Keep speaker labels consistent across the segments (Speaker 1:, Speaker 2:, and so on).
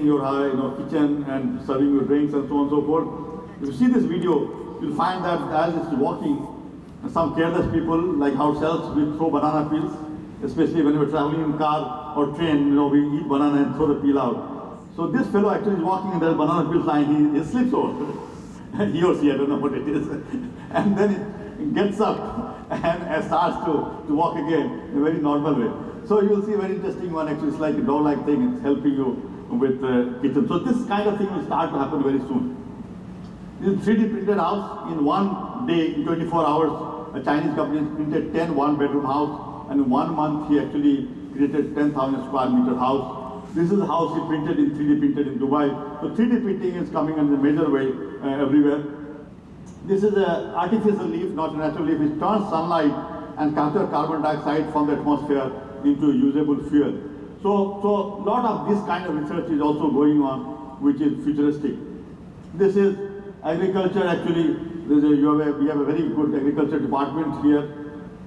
Speaker 1: cleaning your kitchen and serving your drinks and so on and so forth. If you see this video, you'll find that as it's walking, some careless people, like ourselves, we throw banana peels, especially when we're traveling in car or train, we eat banana and throw the peel out. So this fellow actually is walking and there's banana peels lying, he slips over. He or she, I don't know what it is. And then he gets up and starts to walk again in a very normal way. So you will see a very interesting one, actually. It's like a doll-like thing. It's helping you with the kitchen. So this kind of thing will start to happen very soon. This 3D printed house, in one day, in 24 hours, a Chinese company printed 10 one-bedroom house, and in 1 month he actually created 10,000 square meter house. This is a house he printed in 3D printed in Dubai. So 3D printing is coming in a major way everywhere. This is an artificial leaf, not a natural leaf. It turns sunlight and captures carbon dioxide from the atmosphere into usable fuel. So a lot of this kind of research is also going on, which is futuristic. This is agriculture. Actually, we have a very good agriculture department here,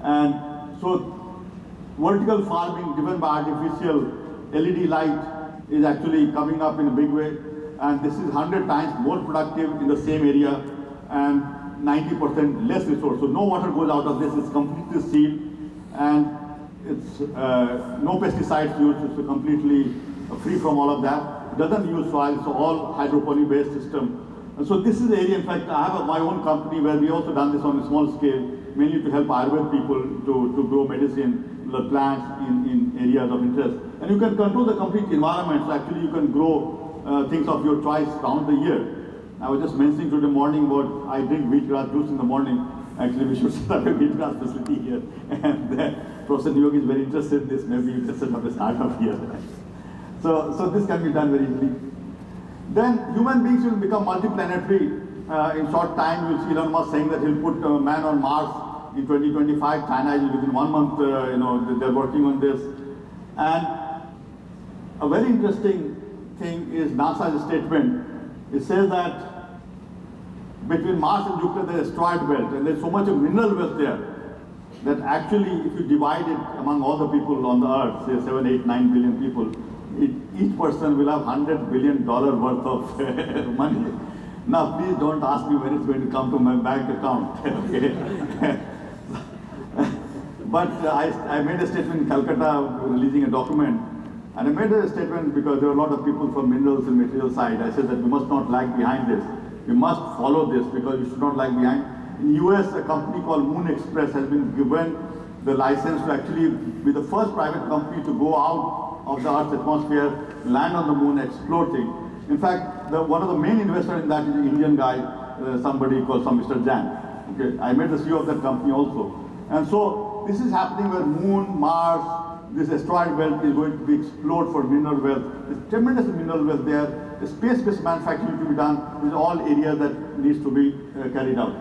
Speaker 1: and so vertical farming driven by artificial LED light is actually coming up in a big way, and this is 100 times more productive in the same area and 90% less resource. So no water goes out of this. It's completely sealed, and it's no pesticides used. It's completely free from all of that. It doesn't use soil. It's all hydroponic based system. And so this is the area. In fact, I have my own company where we also done this on a small scale, mainly to help Ayurveda people to grow medicine, the plants in areas of interest. And you can control the complete environment. So actually you can grow things of your choice round the year. I was just mentioning today morning about I drink wheatgrass juice in the morning. Actually, we should set up a wheatgrass facility here. And Professor Niyog is very interested in this. Maybe you can set up a startup here. So this can be done very easily. Then human beings will become multiplanetary. In short time, you'll see Elon Musk saying that he'll put man on Mars in 2025. China is within 1 month, they're working on this. And a very interesting thing is NASA's statement. It says that between Mars and Jupiter there's asteroid belt, and there's so much of mineral wealth there that actually if you divide it among all the people on the earth, say 7, 8, 9 billion people, each person will have $100 billion worth of money. Now please don't ask me when it's going to come to my bank account. Okay? But I made a statement in Calcutta releasing a document. And I made a statement because there were a lot of people from minerals and material side. I said that we must not lag behind this. We must follow this because we should not lag behind. In the US, a company called Moon Express has been given the license to actually be the first private company to go out of the Earth's atmosphere, land on the moon, explore things. In fact, one of the main investors in that is an Indian guy, somebody called Mr. Jan. Okay, I met the CEO of that company also. And so this is happening where Moon, Mars, this asteroid belt is going to be explored for mineral wealth. There's tremendous mineral wealth there. The space-based manufacturing to be done is all areas that needs to be carried out.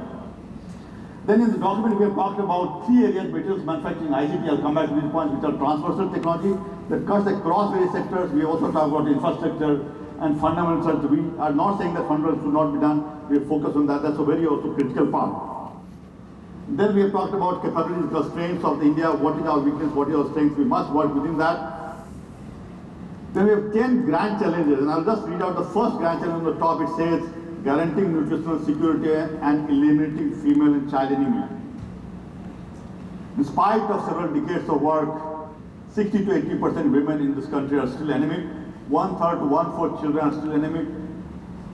Speaker 1: Then in the document we have talked about 3 areas: materials manufacturing, ICT. I'll come back to these points, which are transversal technology that cuts across various sectors. We also talk about infrastructure and fundamentals. We are not saying that fundamentals should not be done. We focus on that. That's a very also critical part. Then we have talked about capabilities, constraints of India. What is our weakness? What is our strength? We must work within that. Then we have 10 grand challenges, and I'll just read out the first grand challenge on the top. It says, guaranteeing nutritional security and eliminating female and child anemia. In spite of several decades of work, 60 to 80% women in this country are still anemic. 1/3 to 1/4 children are still anemic.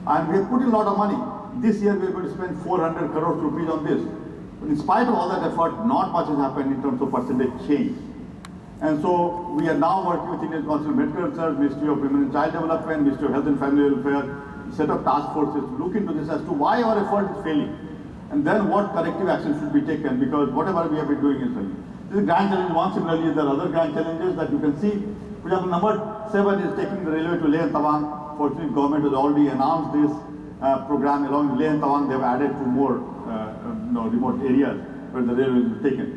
Speaker 1: And we have put in a lot of money. This year we are going to spend 400 crore rupees on this. But in spite of all that effort, not much has happened in terms of percentage change. And so we are now working with Indian Council of Medical Research, Ministry of Women and Child Development, Ministry of Health and Family Welfare, set up task forces to look into this as to why our effort is failing. And then what corrective action should be taken, because whatever we have been doing is failing. This is grand challenge one. Similarly, there are other grand challenges that you can see. For example, number 7 is taking the railway to Leh and Tawang. Fortunately, government has already announced this program. Along with Leh and Tawang, they have added 2 more remote areas where the railway is taken.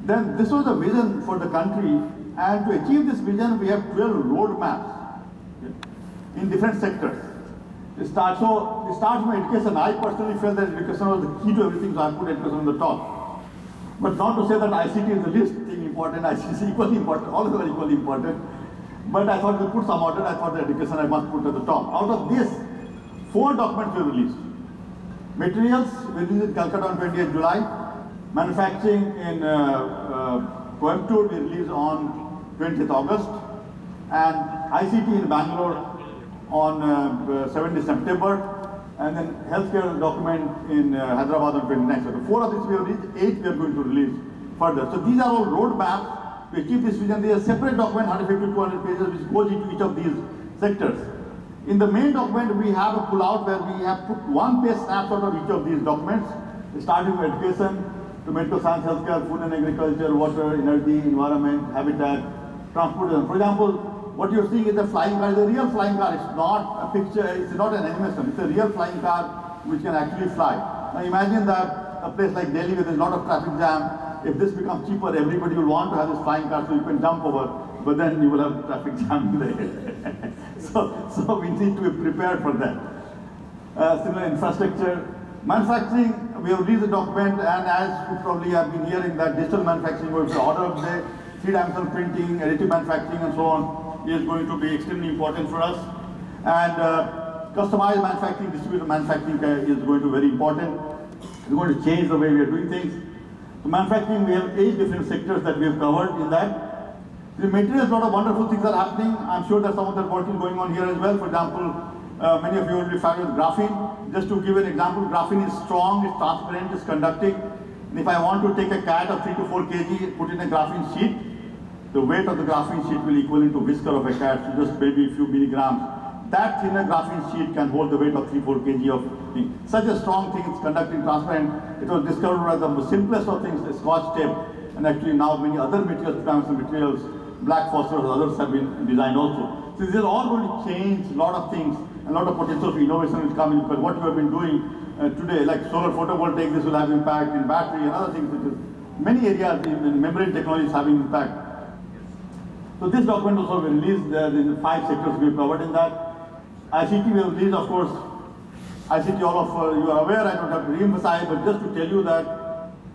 Speaker 1: Then this was a vision for the country, and to achieve this vision, we have 12 roadmaps in different sectors. It starts from education. I personally felt that education was the key to everything, so I put education on the top. But not to say that ICT is the least thing important. ICT is equally important. All of them are equally important. But I thought we'll put some order. I thought the education I must put at the top. Out of this, 4 documents were released. Materials we released in Calcutta on 28th July. Manufacturing in Coimbatore we released on 20th August. And ICT in Bangalore on 17th September. And then healthcare document in Hyderabad on 29th. So the 4 of these we have released, 8 we are going to release further. So these are all roadmaps to achieve this vision. There is a separate document, 150 to 200 pages, which goes into each of these sectors. In the main document, we have a pull-out where we have put one-page snapshot of each of these documents, starting with education to medical science, healthcare, food and agriculture, water, energy, environment, habitat, transportation. For example, what you're seeing is a flying car. It's a real flying car. It's not a picture. It's not an animation. It's a real flying car which can actually fly. Now imagine that a place like Delhi where there's a lot of traffic jam. If this becomes cheaper, everybody will want to have this flying car so you can jump over, but then you will have traffic jam there. so we need to be prepared for that. Similar infrastructure. Manufacturing, we have released a document, and as you probably have been hearing that digital manufacturing was the order of the day, 3-dimensional printing, additive manufacturing and so on is going to be extremely important for us. And customized manufacturing, distributed manufacturing is going to be very important. It's going to change the way we are doing things. So manufacturing, we have 8 different sectors that we have covered in that. The materials, a lot of wonderful things are happening. I'm sure that some of that work is going on here as well. For example, many of you will be familiar with graphene. Just to give an example, graphene is strong, it's transparent, it's conducting. And if I want to take a cat of 3 to 4 kg, put in a graphene sheet, the weight of the graphene sheet will equal into whisker of a cat, so just maybe a few milligrams. That thinner graphene sheet can hold the weight of 3-4 kg of thing. Such a strong thing, it's conducting, transparent. It was discovered as the simplest of things, the Scotch tape, and actually now many other materials, two-dimensional materials, black phosphorus, others have been designed also. So these are all going to change a lot of things, a lot of potential for innovation will come in, because what we have been doing today, like solar photovoltaic, this will have impact in battery and other things, which is many areas in membrane technology is having impact. So this document also will be released, in the 5 sectors we have covered in that. ICT will release, of course. ICT, all of you are aware, I don't have to re-emphasize, but just to tell you that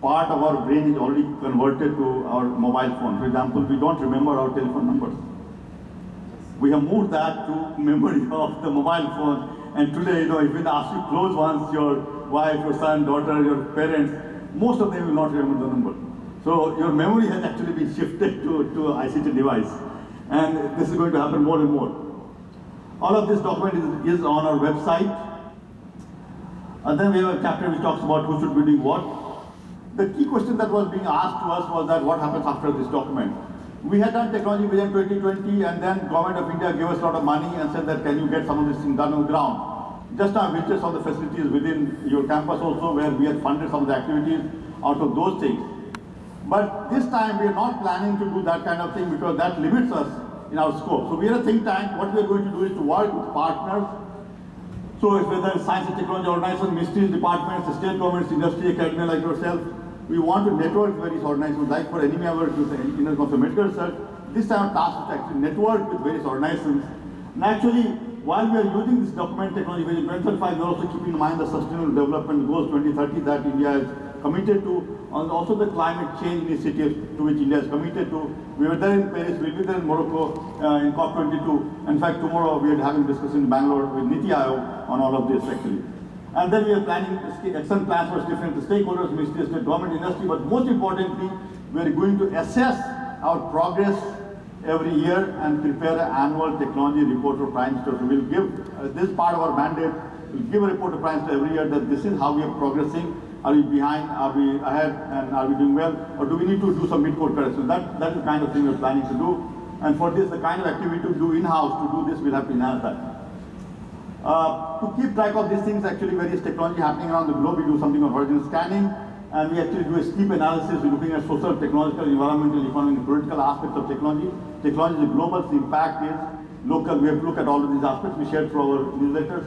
Speaker 1: part of our brain is already converted to our mobile phone. For example, we don't remember our telephone numbers. We have moved that to memory of the mobile phone. And today, if we ask you close ones, your wife, your son, daughter, your parents, most of them will not remember the number. So your memory has actually been shifted to ICT device. And this is going to happen more and more. All of this document is on our website. And then we have a chapter which talks about who should be doing what. The key question that was being asked to us was that what happens after this document? We had done Technology Vision 2020, and then Government of India gave us a lot of money and said that can you get some of this thing done on the ground. Just now visited some of the facilities within your campus also, where we had funded some of the activities out of those things. But this time we are not planning to do that kind of thing because that limits us in our scope. So we are a think tank. What we are going to do is to work with partners. So if whether it's science and technology organizations, ministries, departments, state governments, industry, academia like yourself, we want to network with various organizations, like for any member to the Indian Council of Medical Research. This time our task is to actually network with various organizations. And actually, while we are using this document technology vision 2035, we are also keeping in mind the sustainable development goals 2030 that India is committed to, and also the climate change initiatives to which India is committed to. We were there in Paris, we'll be there in Morocco in COP22. In fact, tomorrow we are having a discussion in Bangalore with Niti Aayog on all of this actually. And then we are planning action plans for different stakeholders, ministries, state government, industry, but most importantly, we are going to assess our progress every year and prepare an annual technology report for Prime Minister. So we'll give, this part of our mandate, we'll give a report to Prime Minister every year that this is how we are progressing. Are we behind? Are we ahead? And are we doing well? Or do we need to do some mid-course corrections? That's the kind of thing we're planning to do. And for this, the kind of activity to do in-house, to do this, we'll have to enhance that. To keep track of these things, actually various technology happening around the globe, we do something of horizontal scanning, and we actually do a steep analysis. We're looking at social, technological, environmental, economic, and political aspects of technology. Technology is global, the impact is local. We have to look at all of these aspects. We shared through our newsletters.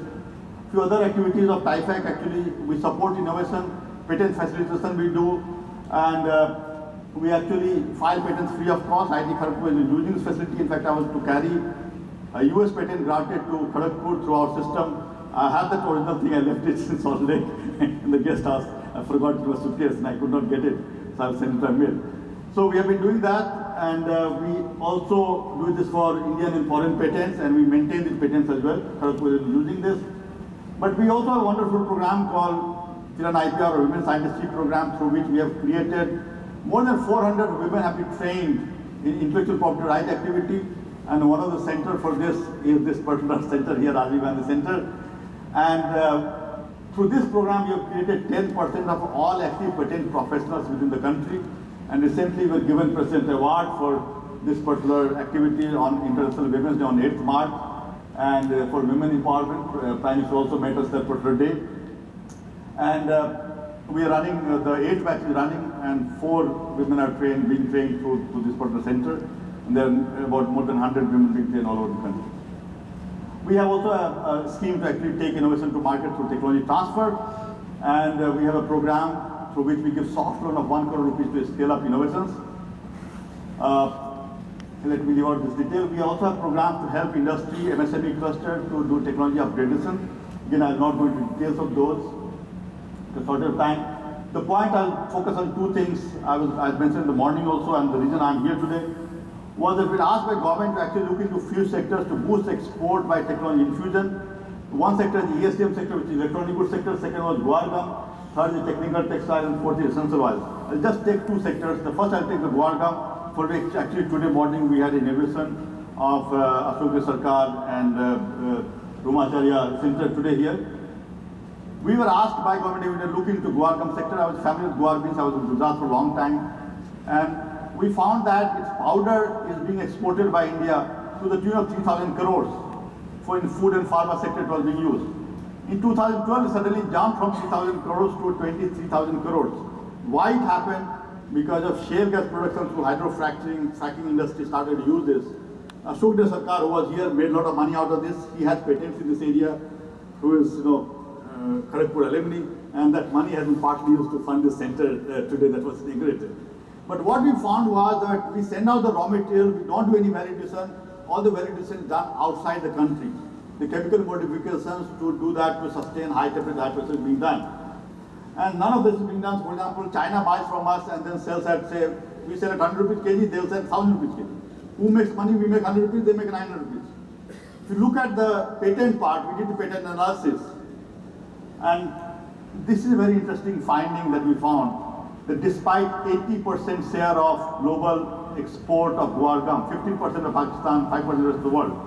Speaker 1: Few other activities of TIFAC, actually, we support innovation, patent facilitation we do, and we actually file patents free of cost. IIT Kharagpur is using this facility. In fact, I was to carry a US patent granted to Kharagpur through our system. I had that original thing, I left it in Salt Lake in the guest house. I forgot it was suitcase and I could not get it, so I'll send it by mail. So we have been doing that, and we also do this for Indian and foreign patents, and we maintain these patents as well. Kharagpur is using this. But we also have a wonderful program called IPR, or Women Scientistry Program, through which we have created more than 400 women have been trained in intellectual property right activity. And one of the centers for this is this particular center here, Rajiv Gandhi Center. And through this program, we have created 10% of all active patent professionals within the country. And recently, we were given President Award for this particular activity on International Women's Day on 8th March. And for women empowerment, Prime Minister also met us that particular day. And we are running, the 8th batch is running, and 4 women are being trained through this particular center. And there are about more than 100 women being trained all over the country. We have also a scheme to actually take innovation to market through technology transfer. And we have a program through which we give soft loan of 1 crore rupees to scale up innovations. Let me give out this detail. We also have programs to help industry, MSME cluster to do technology upgradation. Again, I will not go into details of those because short of time. The point I'll focus on 2 things. I mentioned in the morning also, and the reason I'm here today was that we were asked by government to actually look into few sectors to boost export by technology infusion. One sector is the ESDM sector, which is electronic goods sector. Second was Guargam. Third is technical textile, and fourth is essential oils. I'll just take 2 sectors. The first I'll take the Guargam, for which actually today morning we had an inauguration of Ashok Sarkar and Rumacharya Center today here. We were asked by government to look into Guargam sector. I was familiar with Guar beans. I was in Gujarat for a long time. And we found that its powder is being exported by India to the tune of 3,000 crores. For in food and pharma sector it was being used. In 2012, it suddenly jumped from 3,000 crores to 23,000 crores. Why it happened? Because of shale gas production through hydrofracturing, fracking industry started to use this. Ashok Sarkar, who was here, made a lot of money out of this. He has patents in this area, who is, Kharagpur alumni, and that money has been partly used to fund this center today that was integrated. But what we found was that we send out the raw material, we don't do any validation, all the validation is done outside the country. The chemical modifications to do that to sustain high temperature, high pressure is being done. And none of this is being done. For example, China buys from us and then sells at, say, we sell at 100 rupees kg, they'll sell 1,000 rupees kg. Who makes money? We make 100 rupees, they make 900 rupees. If you look at the patent part, we did the patent analysis. And this is a very interesting finding that we found, that despite 80% share of global export of Guargam, 15% of Pakistan, 5% of the rest of the world.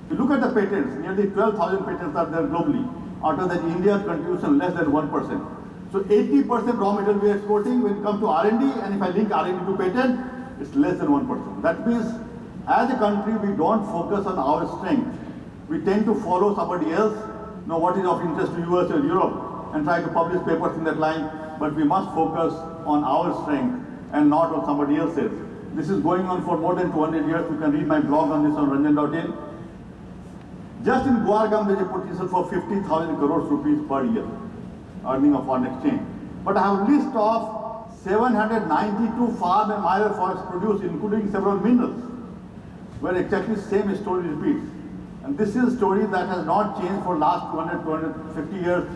Speaker 1: If you look at the patents, nearly 12,000 patents are there globally. Out of that, India's contribution less than 1%. So 80% raw material we are exporting. When it comes to R&D, and if I link R&D to patent, it's less than 1%. That means, as a country, we don't focus on our strength. We tend to follow somebody else, know what is of interest to US or Europe, and try to publish papers in that line. But we must focus on our strength and not on somebody else's. This is going on for more than 200 years. You can read my blog on this on Ranjan.in. Just in Guargam, there is a potential for 50,000 crores rupees per year, earning of foreign exchange. But I have a list of 792 farm and minor forests produced, including several minerals, where exactly the same story repeats. And this is a story that has not changed for last 200, 250 years.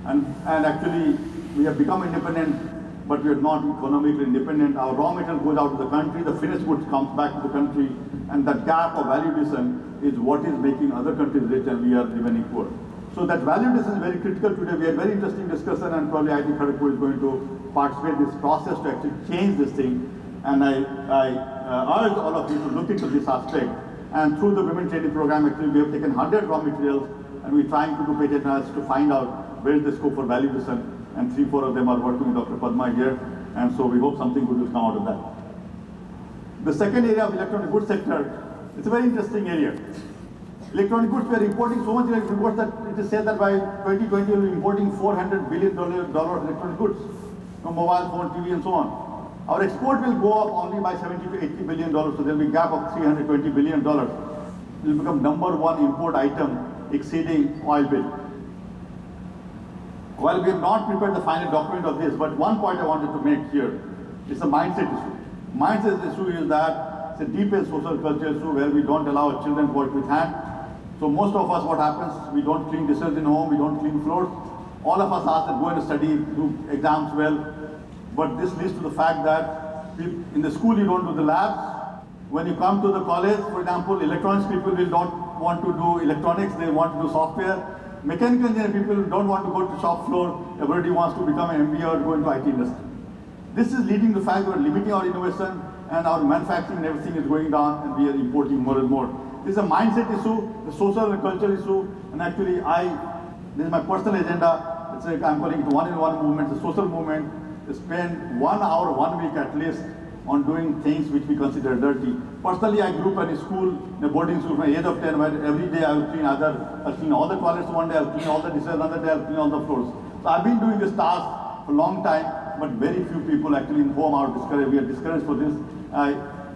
Speaker 1: And actually, we have become independent, but we are not economically independent. Our raw material goes out of the country, the finished goods comes back to the country, and that gap of value addition is what is making other countries rich and we are remaining poor. So that value addition is very critical today. We had very interesting discussion, and probably IIT Kharagpur is going to participate in this process to actually change this thing. And I urge all of you to look into this aspect. And through the women training program, actually we have taken 100 raw materials, and we're trying to do patent analysis to find out where is the scope for value addition. And 3-4 of them are working with Dr. Padma here, and so we hope something good will come out of that. The second area of electronic goods sector, it's a very interesting area. Electronic goods, we are importing so much electronic goods that it is said that by 2020 we'll be importing $400 billion electronic goods from mobile phone, TV, and so on. Our export will go up only by $70 to $80 billion, so there will be a gap of $320 billion. It will become #1 import item exceeding oil bill. Well, we have not prepared the final document of this, but one point I wanted to make here is a mindset issue. Mindset issue is that it's a deep and social culture issue where we don't allow our children to work with hand. So most of us, what happens, we don't clean dishes in home, we don't clean floors. All of us ask that go and study, do exams well. But this leads to the fact that in the school you don't do the labs, When you come to the college, for example, electronics people will not want to do electronics, they want to do software. Mechanical engineering people don't want to go to shop floor, everybody wants to become an MBA or go into IT industry. This is leading to the fact that we're limiting our innovation and our manufacturing and everything is going down and we are importing more and more. This is a mindset issue, the social and cultural issue, and actually this is my personal agenda. It's like I'm calling it one-in-one movement, the social movement. Spend 1 hour, 1 week at least on doing things which we consider dirty. Personally, I grew up in a school, in a boarding school from the age of 10, where every day I would clean all the toilets one day, I'll clean all the dishes another day, I'll clean all the floors. So I've been doing this task for a long time, but very few people actually in home are discouraged. We are discouraged for this. I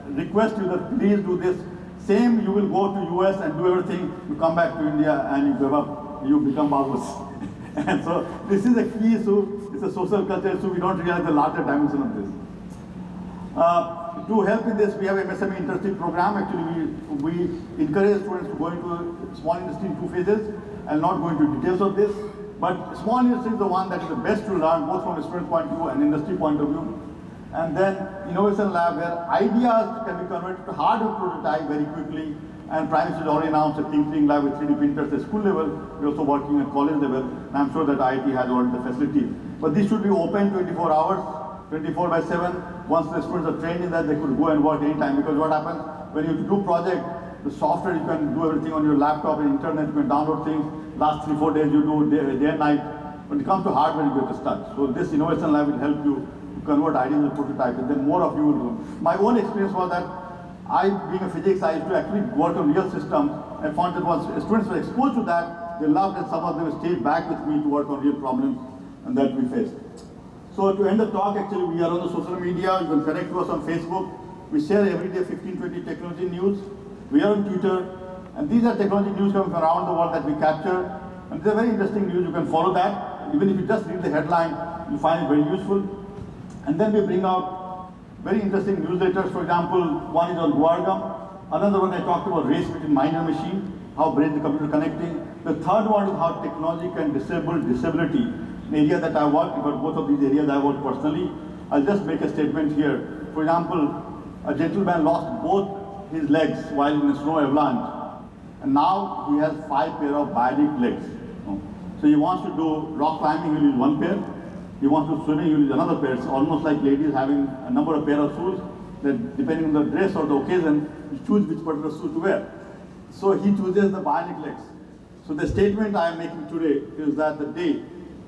Speaker 1: request you that please do this. Same, you will go to US and do everything, you come back to India and you give up, you become barbarous. And so this is a key issue, it's a social culture issue, we don't realize the larger dimension of this. To help in this, we have a MSME internship program. Actually, we encourage students to go into small industry in 2 phases. I'll not go into details of this, but small industry is the one that is the best to learn, both from a student point of view and industry point of view. And then innovation lab, where ideas can be converted to hardware prototype very quickly. And Prime Minister has already announced a thinking lab with 3D printers at school level. We're also working at college level, and I'm sure that IIT has already the facility. But this should be open 24 hours, 24/7. Once the students are trained in that, they could go and work anytime. Because what happens when you do project, the software you can do everything on your laptop and internet. You can download things. Last 3-4 days you do day and night. When it comes to hardware, you get stuck. So this innovation lab will help you to convert ideas into prototype, and then more of you will do. My own experience was that being a physics, I used to actually work on real systems. I found that once students were exposed to that, they loved it. Some of them stayed back with me to work on real problems and that we faced. So to end the talk, actually, we are on the social media. You can connect to us on Facebook. We share every day 15-20 technology news. We are on Twitter. And these are technology news coming from around the world that we capture. And they're very interesting news. You can follow that. Even if you just read the headline, you find it very useful. And then we bring out very interesting newsletters. For example, one is on Guargam. Another one I talked about race between mind and machine, how brain and computer connecting. The third one is how technology can disable disability. An area that I work, because both of these areas I work personally. I'll just make a statement here. For example, a gentleman lost both his legs while in a snow avalanche. And now he has 5 pair of bionic legs. So he wants to do rock climbing, he'll use 1 pair. He wants to swimming, he'll use another pair. It's almost like ladies having a number of pair of shoes that depending on the dress or the occasion, you choose which particular shoe to wear. So he chooses the bionic legs. So the statement I am making today is that the day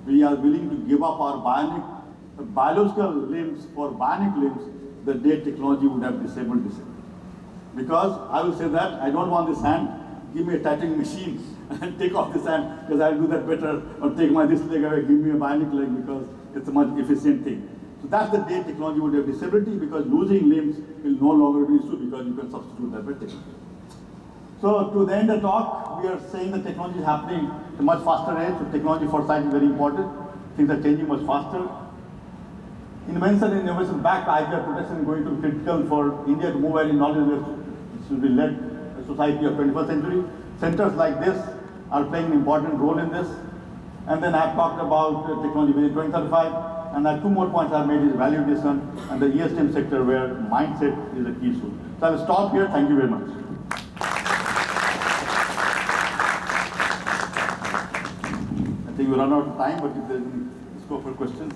Speaker 1: we are willing to give up our biological limbs for bionic limbs, the day technology would have disabled this. Because I will say that I don't want this hand, give me a tattooing machine and take off this hand because I'll do that better, or take this leg away, give me a bionic leg because it's a much efficient thing. So that's the day technology would have disability, because losing limbs will no longer be an issue because you can substitute that by technology. So to the end of the talk, we are saying that technology is happening at a much faster rate. So technology foresight is very important. Things are changing much faster. Invention and innovation backed IPR protection is going to be critical for India to move ahead in knowledge. It should be led a society of 21st century. Centers like this are playing an important role in this. And then I've talked about technology within 2035. And 2 more points I've made is value addition and the ESTM sector, where mindset is a key issue. So I'll stop here. Thank you very much. I think we run out of time, but if there's any scope for questions.